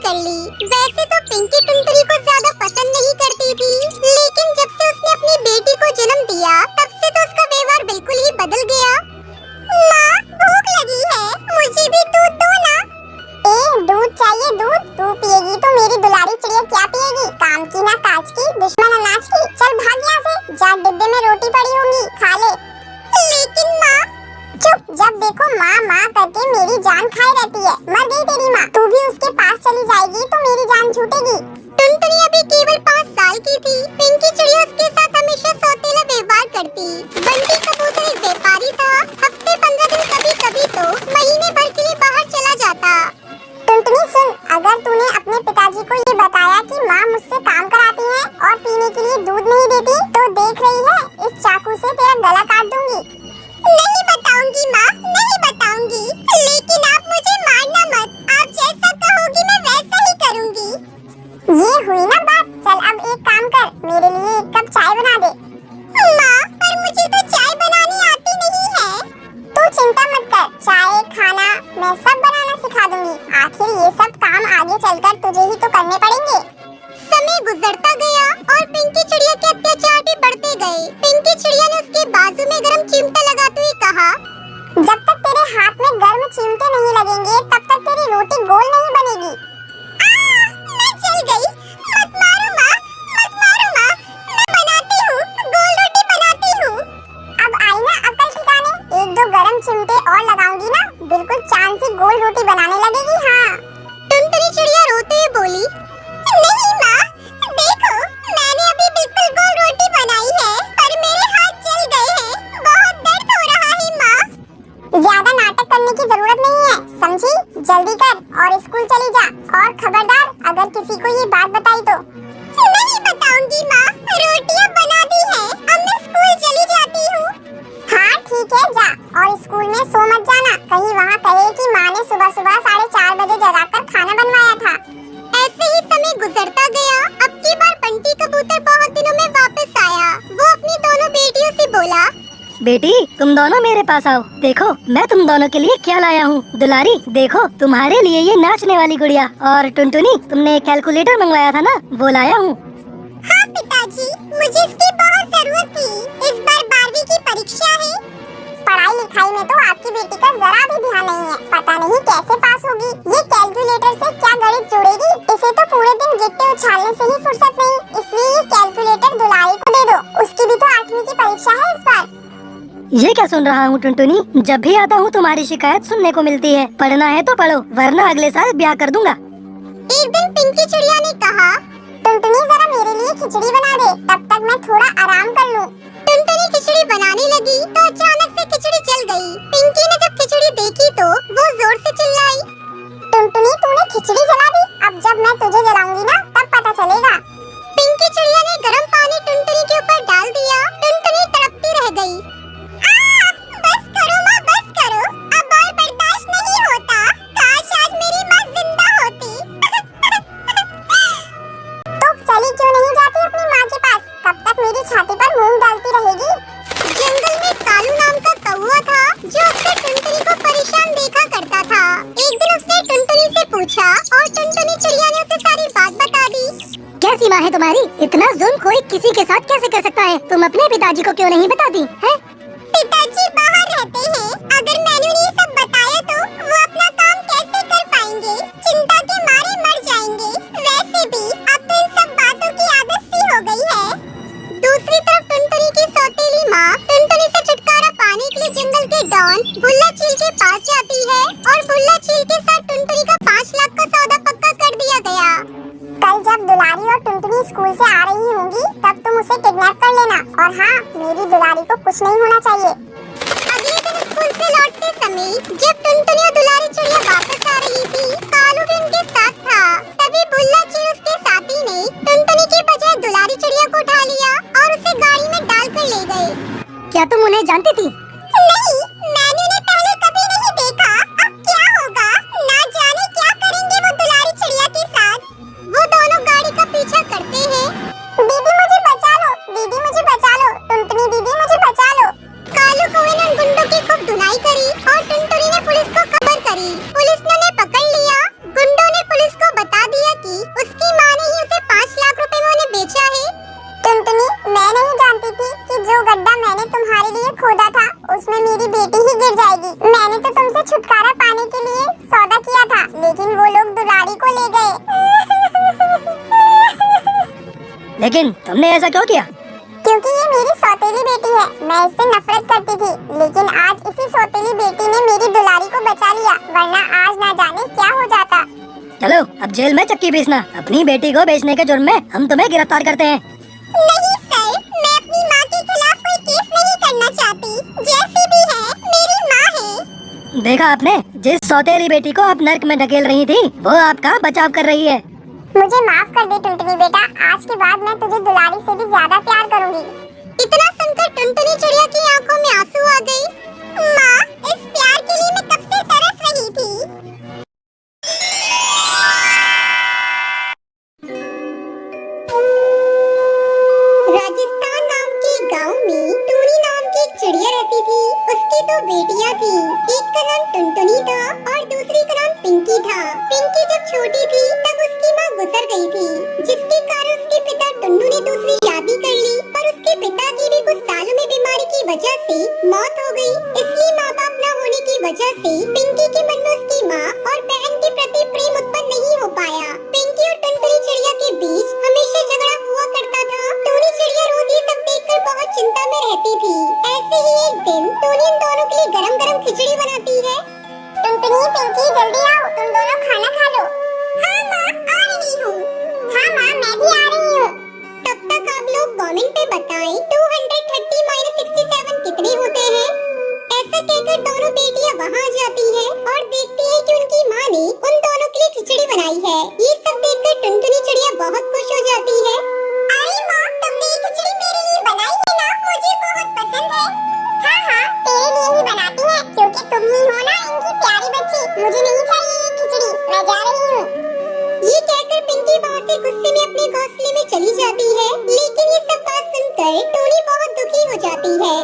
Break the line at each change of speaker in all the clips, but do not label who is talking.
कर ली। वैसे तो पिंकी टुनटुनी को ज्यादा पसंद नहीं करती थी, लेकिन जब से उसने अपनी बेटी को जन्म दिया तब से तो उसका व्यवहार बिल्कुल ही बदल गया। माँ, भूख लगी है, मुझे भी दूध दो ना। दूध चाहिए दूध? तू पिएगी तो मेरी दुलारी चिड़िया क्या पिएगी? काम की ना काज की, दुश्मन अनाज की। चल भाग यहाँ से, जा डिब्बे में रोटी पड़ी होंगी, खा ले। लेकिन माँ। चुप, जब देखो माँ माँ करके मेरी जान खाई रहती है। मर गई तेरी माँ, तू भी उसके पास चली जाएगी तो मेरी जान छूटेगी। टुनटुनी अभी केवल 5 साल की थी। पिंकी चिड़िया उसके साथ हमेशा सौतेला व्यवहार करती। बंटी कबूतर एक व्यापारी था, हफ्ते 15 दिन, कभी कभी तो महीने भर के लिए बाहर चला जाता। टुनटुनी सुन, अगर तूने अपने पिताजी को ये बताया कि माँ मुझसे काम कराती है और पीने के लिए दूध नहीं देती, तो देख रही है इस चाकू से तेरा गला काट दूंगी। नहीं बताऊंगी माँ, नहीं बताऊंगी, लेकिन आप मुझे मारना मत। आप जैसा कहोगी मैं वैसा ही करूंगी। ये हुई ना बात। चल अब एक काम कर, मेरे लिए 1 कप चाय बना दे। माँ, पर मुझे तो चाय बनानी आती नहीं है। तू चिंता मत कर, चाय खाना मैं सब बनाना सिखा दूंगी। आखिर ये सब काम आगे चलकर तुझे ही तो करने पड़ेंगे। समय गुजरता गया और पिंकी चिड़िया के अत्याचार भी बढ़ते गए। पिंकी चिड़िया ने उसके बाजू में गर्म चिमटा लगाते हुए कहा, जब तक तेरे हाथ में गर्म चिमटे नहीं लगेंगे तब तक तेरी रोटी गोल नहीं बनेगी। मैं जल गई। मत मारो माँ, मत मारो माँ, मैं बनाती हूँ, गोल रोटी बनाती हूँ। अब आई ना अकल ठिकाने। 1-2 गरम चिमटे और लगाऊंगी ना, बिल्कुल चांद सी गोल रोटी बनाने लगेगी। हाँ। टुनटुनी चिड़िया रोते हुए बोली, नहीं माँ, देखो मैंने अभी बिल्कुल गोल रोटी बनाई है, पर मेरे हाथ जल गए हैं, बहुत दर्द हो रहा है माँ। ज्यादा नाटक करने की जरूरत नहीं है, समझी? जल्दी कर और स्कूल चली जा। और खबरदार, अगर किसी को ये बात बताई तो। नहीं बताऊंगी माँ, रोटियाँ बना दी है, अब मैं स्कूल चली जाती हूँ। हाँ ठीक है, जा। और स्कूल में सो मत जाना, कहीं वहाँ कहे कि माँ ने सुबह सुबह 4:30 बजे जगाकर खाना बनवाया था। ऐसे ही समय गुजरता गया। अब की बार बंटी कबूतर बहुत दिनों में वापस आया। वो अपनी दोनों बेटियों से बोला,
बेटी तुम दोनों मेरे पास आओ, देखो मैं तुम दोनों के लिए क्या लाया हूँ। दुलारी देखो तुम्हारे लिए ये नाचने वाली गुड़िया, और टुनटुनी तुमने कैलकुलेटर मंगवाया था ना, वो लाया हूँ।
हाँ पिताजी, मुझे इसकी बहुत जरूरत थी। इस बार 12वीं की परीक्षा है। पढ़ाई लिखाई में तो आपकी बेटी का जरा भी ध्यान नहीं है, पता नहीं कैसे पास होगी। ये कैलकुलेटर से क्या गणित जोड़ेगी? इसे तो पूरे दिन गिट्टे उछालने से ही फुर्सत नहीं, इसलिए ये कैलकुलेटर दुलारी को दे दो। उसकी भी तो 8वीं की परीक्षा है इस बार।
ये क्या सुन रहा हूँ टुनटुनी, जब भी आता हूँ तुम्हारी शिकायत सुनने को मिलती है। पढ़ना है तो पढ़ो, वरना अगले साल ब्याह कर दूंगा।
एक दिन पिंकी चिड़िया ने कहा, टुनटुनी जरा मेरे लिए खिचड़ी बना दे, तब तक मैं थोड़ा आराम कर लूं। टुनटुनी खिचड़ी बनाने लगी तो अचानक से खिचड़ी जल गई। पिंकी ने जब खिचड़ी देखी तो वो जोर से चिल्लाई, टुनटुनी तूने खिचड़ी जला दी, अब जब मैं तुझे जलाऊंगी ना तब पता चलेगा। पिंकी चिड़िया ने गर्म पानी टुनटुनी के ऊपर डाल दिया। टुनटुनी तड़पती रह गई। बस करो माँ, बस करो, अब और बर्दाश्त नहीं होता। काश आज मेरी माँ जिंदा होती। तो चली क्यों नहीं जाती अपनी माँ के पास? कब तक मेरी छाती पर मूंग डालती रहेगी? जंगल में कालू नाम का कौवा था जो अक्सर टुनटुनी को परेशान देखा करता था। एक दिन उसने टुनटुनी से पूछा और टुनटुनी चिड़िया ने उसे सारी बात बता दी।
क्या सीमा है तुम्हारी? इतना जुल्म कोई किसी के साथ कैसे कर सकता है? तुम अपने पिताजी को क्यों नहीं बताती है?
पिताजी बाहर रहते हैं, अगर मैंने उन्हें सब बताया तो वो अपना काम कैसे कर पाएंगे? चिंता के मारे मर जाएंगे। वैसे भी अब तो इन सब बातों की आदत सी हो गई है। दूसरी तरफ टुनटुनी की सौतेली माँ टुनटुनी से छुटकारा पाने के लिए जंगल के डॉन बुल्ला चील के पास जाती है और बुल्ला चील के साथ टुनटुनी का 5 लाख का सौदा पक्का कर दिया गया। कल जब दुलारी और टुनटुनी स्कूल से आ रही होंगी तब तुम उसे किडनैप कर लेना, और हाँ मेरी दुलारी को कुछ नहीं होना चाहिए। अगले दिन स्कूल से लौटते समय जब टुनटुनी और दुलारी चिड़िया वापस आ रही थी, कालू भी उनके साथ था। तभी बुल्ला चील उसके साथी ने टुनटुनी की बजाय दुलारी चिड़िया को उठा लिया और उसे गाड़ी में डालकर ले गए।
क्या तुम उन्हें जानती थी?
नहीं, मैंने उन्हें पहले कभी नहीं देखा। अब क्या होगा, ना जाने क्या करेंगे वो दुलारी चिड़िया के साथ। वो दोनों गाड़ी का पीछा करते हैं। दीदी मुझे बचा लो, दीदी मुझे बचा लो, टुनटुनी दीदी मुझे बचा लो। कालू कौवे ने उन गुंडों की खूब धुनाई करी और टुनटुनी ने पुलिस को खबर करी। पुलिस ने उन्हें पकड़ लिया। गुंडों ने पुलिस को बता दिया
लेकिन तुमने ऐसा क्यों किया?
क्योंकि ये मेरी सौतेली बेटी है, मैं इससे नफरत करती थी, लेकिन आज इसी सौतेली बेटी ने मेरी दुलारी को बचा लिया, वरना आज ना जाने क्या हो जाता।
चलो अब जेल में चक्की पीसना। अपनी बेटी को बेचने के जुर्म में हम तुम्हें गिरफ्तार करते हैं।
नहीं सर, मैं अपनी माँ के खिलाफ कोई केस नहीं करना चाहती, जैसी भी है मेरी माँ है।
देखा आपने, जिस सौतेली बेटी को आप नर्क में ढकेल रही थी वो आपका बचाव कर रही है।
मुझे माफ कर दे टुनटुनी बेटा, आज के बाद मैं तुझे दुलारी से भी ज्यादा प्यार करूंगी। इतना सुनकर टुनटुनी चिड़िया की आंखों में आंसू आ गए। माँ, इस प्यार के लिए मैं कब से तरस रही थी। राजस्थान नाम के गांव में टूनी नाम की एक चिड़िया रहती थी। उसकी दो बेटियां थी, एक का नाम टुनटुनी था और दूसरी का नाम पिंकी था। पिंकी जब छोटी थी तब उसकी माँ गुजर गई थी, जिसके कारण उसके पिता टुन्नू ने दूसरी शादी कर ली, पर उसके पिता की भी कुछ सालों में बीमारी की वजह से मौत हो गई। इसलिए माँ बाप न होने की वजह से पिंकी के मन में उसकी माँ और बहन के प्रति प्रेम उत्पन्न नहीं हो पाया। पिंकी और टुनटुनी चिड़िया के बीच हमेशा झगड़ा हुआ करता था। टूनी चिड़िया रोज ये सब देखकर बहुत चिंता में रहती थी। ऐसे ही एक दिन टूनी इन दोनों के लिए गरम गरम खिचड़ी बनाती है। टुनटुनी, पिंकी, जल्दी आओ, तुम दोनों खाना खा लो। हाँ माँ, आ रही हूँ। हाँ माँ, मैं भी आ रही हूँ। तब तक आप लोग कमेंट पे बताएं 230 - 67 कितने होते हैं। ऐसा कहकर दोनों बेटियां वहाँ आ जाती है और देखती है कि उनकी माँ ने उन दोनों के लिए खिचड़ी बनाई है। ये सब देखकर टुनटुनी चिड़िया बहुत खुश हो जाती है। अरे माँ, तुमने ये खिचड़ी मेरे लिए बनाई है ना, मुझे बहुत पसंद है। हाँ हाँ, तेरे लिए ही बनाती है, क्योंकि तुम ही हो ना इनकी प्यारी बच्ची। मुझे नहीं चाहिए ये खिचड़ी, मैं जा रही हूँ। ये कहकर पिंकी वहाँ से गुस्से में अपने घोंसले में चली जाती है, लेकिन ये सब बात सुनकर टूनी बहुत दुखी हो जाती है।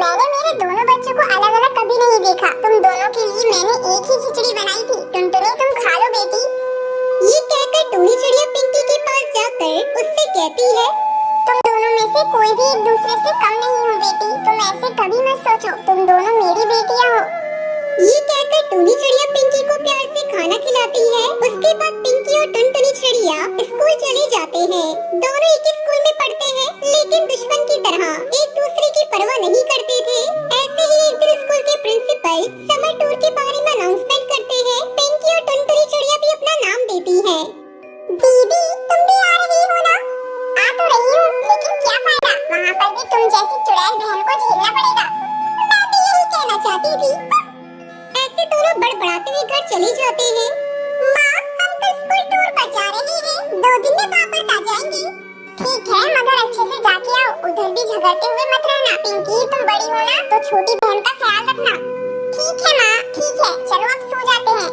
मैंने मेरे दोनों बच्चों को अलग अलग कभी नहीं देखा, तुम दोनों के लिए मैंने एक ही खिचड़ी बनाई थी। टुनटुनी, तुम खा लो बेटी। ये कहकर टूनी चिड़िया पिंकी के पास जाकर उससे कहती है, तुम दोनों में से कोई भी एक दूसरे से कम नहीं हो बेटी, तुम ऐसे कभी मत सोचो, तुम दोनों मेरी बेटियां हो। ये कहकर टूनी चिड़िया पिंकी को प्यार से खाना खिलाती है। उसके बाद पिंकी और टुनटुनी चिड़िया स्कूल चले जाते हैं। दोनों एक ही स्कूल में पढ़ते हैं, लेकिन दुश्मन की तरह एक दूसरे की परवाह नहीं करते थे। ऐसे ही एक दिन स्कूल के प्रिंसिपल समर टूर के बारे में अनाउंसमेंट करते हैं। पिंकी और टुनटुनी चिड़िया भी अपना नाम देती है। दीदी, तुम भी आ रही हो ना? आ तो रही हूँ, लेकिन क्या फायदा, वहाँ पर भी तुम जैसी चुड़ैल बहन को झेलना पड़ेगा। मैं भी यही कहना चाहती थी। ऐसे दोनों बड़बड़ाते हुए घर चले जाते हैं। माँ, हम तो स्कूल टूर पर जा रहे हैं, 2 दिन में वापस आ जाएंगे। ठीक है, मगर अच्छे से जाके आओ, उधर भी झगड़ते हुए मत रहना। पिंकी, तुम बड़ी हो ना, तो छोटी बहन का ख्याल रखना। ठीक है माँ, ठीक है, चलो अब सो जाते हैं।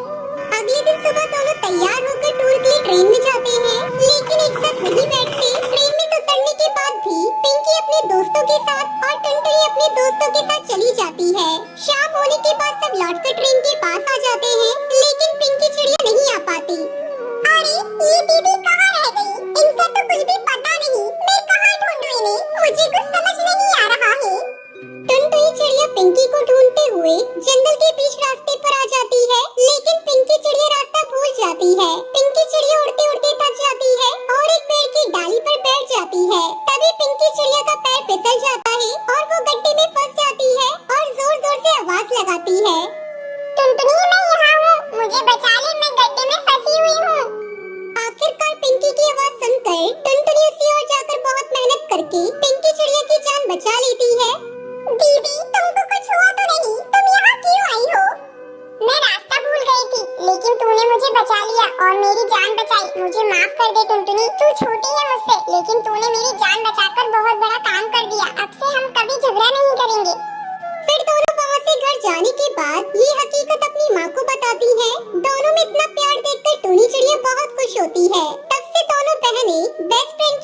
अगले दिन सुबह दोनों तैयार होकर टूर के लिए ट्रेन में जाते हैं, लेकिन एक साथ नहीं बैठते। ट्रेन में उतरने के बाद भी पिंकी अपने दोस्तों के साथ और टुनटुनी अपने दोस्तों के साथ चली जाती है। शाम होने के बाद सब लौटकर ट्रेन के पास आ जाते हैं, लेकिन पिंकी चिड़िया नहीं आ पाती। अरे, ये दीदी कहाँ रह गई? इनका तो कुछ भी पता नहीं, मैं कहाँ ढूंढूं इन्हें, मुझे कुछ समझ नहीं आ रहा है। टुनटुनी चिड़िया पिंकी को ढूंढते हुए जंगल के बीच रास्ते पर आ जाती है, लेकिन पिंकी चिड़िया रास्ता भूल जाती है। पिंकी चिड़िया उड़ते उड़ते थक जाती है और एक पेड़ की डाली पर बैठ जाती है। तभी पिंकी चिड़िया का पैर फिसल जाता है और वो गड्ढे में फंस जाती है और जोर जोर से आवाज लगाती है, टुनटुनी, मैं यहाँ हूँ, मुझे बचा ले, मैं गड्ढे में फंसी हुई हूँ। आखिरकार पिंकी की आवाज सुनकर टुनटुनी उसी ओर जाकर बहुत मेहनत करके पिंकी चिड़िया की जान बचा लेती है। दीदी, तुमको कुछ हुआ तो नहीं? तुम यहाँ क्यों आई हो? मैं रास्ता भूल गई थी, लेकिन तूने मुझे बचा लिया और मेरी जान बचाई। मुझे माफ कर दे टुनटुनी, तू छोटी है मुझसे, लेकिन तूने मेरी जान बचाकर बहुत बड़ा काम कर दिया। अब से हम कभी झगड़ा नहीं करेंगे। फिर दोनों वहाँ से घर जाने के बाद ये हकीकत अपनी माँ को बताती है। दोनों में इतना प्यार देखकर टूनी चिड़िया बहुत खुश होती है। तब से दोनों बहनें बेस्ट फ्रेंड की